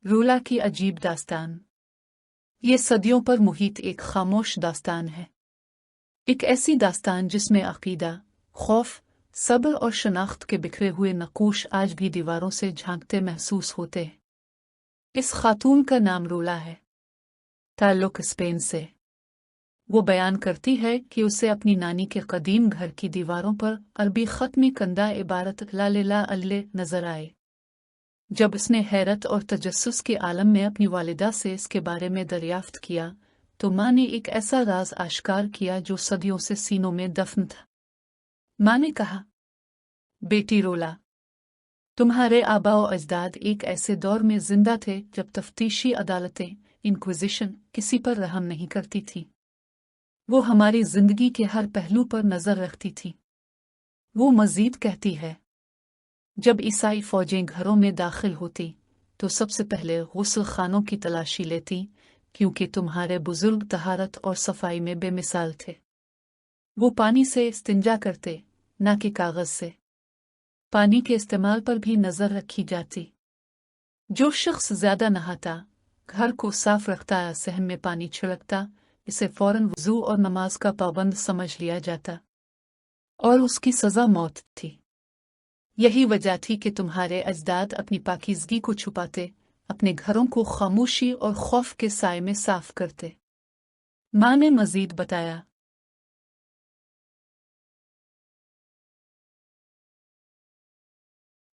रूला की अजीब दास्तान। ये सदियों पर मुहित एक खामोश दास्तान है। एक ऐसी दास्तान जिसमें अकीदा, खौफ, सब्र और शनाख्त के बिखरे हुए नकूश आज भी दीवारों से झांकते महसूस होते हैं। इस खातून का नाम रूला है। ताल्लुक स्पेन से। वो बयान करती है कि उसे अपनी नानी के कदीम घर की दीवारों पर अरबी खत में कंदा इबारत ला ला अल्ले नजर आए। जब उसने हैरत और तजस्सुस के आलम में अपनी वालिदा से इसके बारे में दरियाफ्त किया तो माँ ने एक ऐसा राज आश्कार किया जो सदियों से सीनों में दफन था। माँ ने कहा, बेटी रोला, तुम्हारे आबाओ अजदाद एक ऐसे दौर में जिंदा थे जब तफ्तीशी अदालतें, इंक्विजिशन, किसी पर रहम नहीं करती थी। वो हमारी जिंदगी के हर पहलू पर नजर रखती थी। वो मजीद कहती है, जब ईसाई फौजें घरों में दाखिल होती तो सबसे पहले गुस्ल खानों की तलाशी लेती, क्योंकि तुम्हारे बुजुर्ग तहारत और सफाई में बेमिसाल थे। वो पानी से इस्तिंजा करते, ना कि कागज से। पानी के इस्तेमाल पर भी नजर रखी जाती। जो शख्स ज्यादा नहाता, घर को साफ रखता या सहन में पानी छिड़कता, इसे फौरन वजू और नमाज का पाबंद समझ लिया जाता और उसकी सजा मौत थी। यही वजह थी कि तुम्हारे अजदाद अपनी पाकीज़गी को छुपाते, अपने घरों को खामोशी और खौफ के साए में साफ करते। माँ ने मजीद बताया,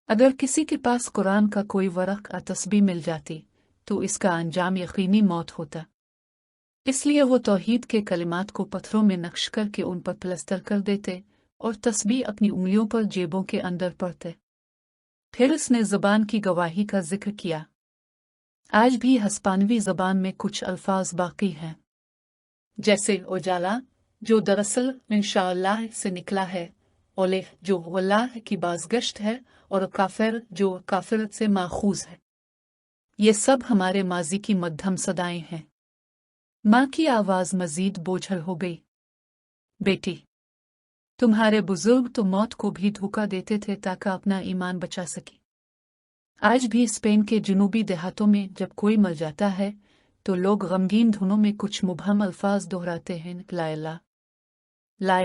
अगर किसी के पास कुरान का कोई वरक या तस्बीह मिल जाती तो इसका अंजाम यकीनी मौत होता। इसलिए वो तौहीद के कलिमात को पत्थरों में नक्श करके उन पर प्लस्तर कर देते और तस्बीह अपनी उंगलियों पर जेबों के अंदर पड़ते। फिर उसने ज़बान की गवाही का जिक्र किया। आज भी हस्पानवी ज़बान में कुछ अल्फाज बाकी हैं, जैसे उजाला, जो दरअसल इंशाअल्लाह से निकला है, ओले, जो वल्लाह की बाज़गश्त है, और काफिर, जो काफिर से माखूज है। ये सब हमारे माजी की मध्यम सदाएं हैं। माँ की आवाज़ मजीद बोझल हो गई। बेटी, तुम्हारे बुजुर्ग तो मौत को भी धोखा देते थे ताकि अपना ईमान बचा सके। आज भी स्पेन के जुनूबी देहातों में जब कोई मर जाता है तो लोग गमगीन धुनों में कुछ मुबहम अल्फाज दोहराते हैं, ला इलाहा ला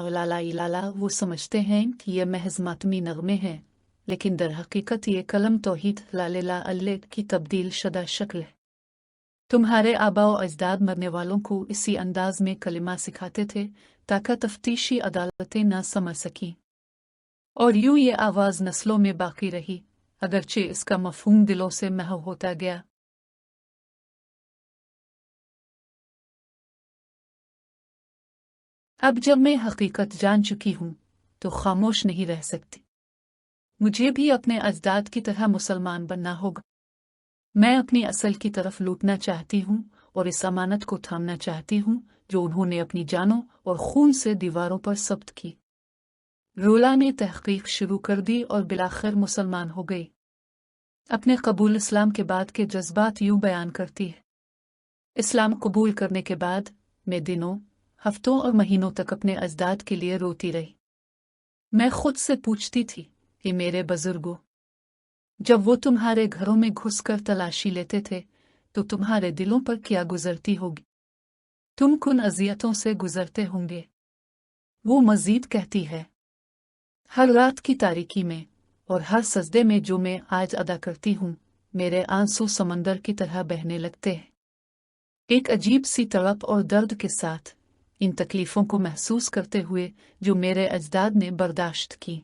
इलाहा इलाहा। वो समझते हैं कि ये महज मातमी नगमे हैं, लेकिन दर हकीकत ये कलम तौहीद ला इलाहा अल्ले की तब्दील शुदा शक्ल है। तुम्हारे आबाओ अजदाद मरने वालों को इसी अंदाज में कलिमा सिखाते थे ताकि तफ्तीशी अदालतें ना समझ सकीं, और यूं ये आवाज़ नस्लों में बाकी रही, अगरचे इसका मफहूम दिलों से महव होता गया। अब जब मैं हकीकत जान चुकी हूँ तो खामोश नहीं रह सकती। मुझे भी अपने अजदाद की तरह मुसलमान बनना होगा। मैं अपनी असल की तरफ लौटना चाहती हूँ और इस अमानत को थामना चाहती हूँ जो उन्होंने अपनी जानों और खून से दीवारों पर सब्त की। रोला ने तहकीक शुरू कर दी और बिलाखिर मुसलमान हो गई। अपने कबूल इस्लाम के बाद के जज्बात यूं बयान करती है, इस्लाम कबूल करने के बाद मैं दिनों, हफ्तों और महीनों तक अपने अजदाद के लिए रोती रही। मैं खुद से पूछती थी कि मेरे बुजुर्गों, जब वो तुम्हारे घरों में घुसकर तलाशी लेते थे तो तुम्हारे दिलों पर क्या गुजरती होगी? तुम किन अजियतों से गुजरते होंगे? वो मजीद कहती है, हर रात की तारीकी में और हर सजदे में जो मैं आज अदा करती हूँ, मेरे आंसू समंदर की तरह बहने लगते हैं, एक अजीब सी तड़प और दर्द के साथ, इन तकलीफों को महसूस करते हुए जो मेरे अजदाद ने बर्दाश्त की।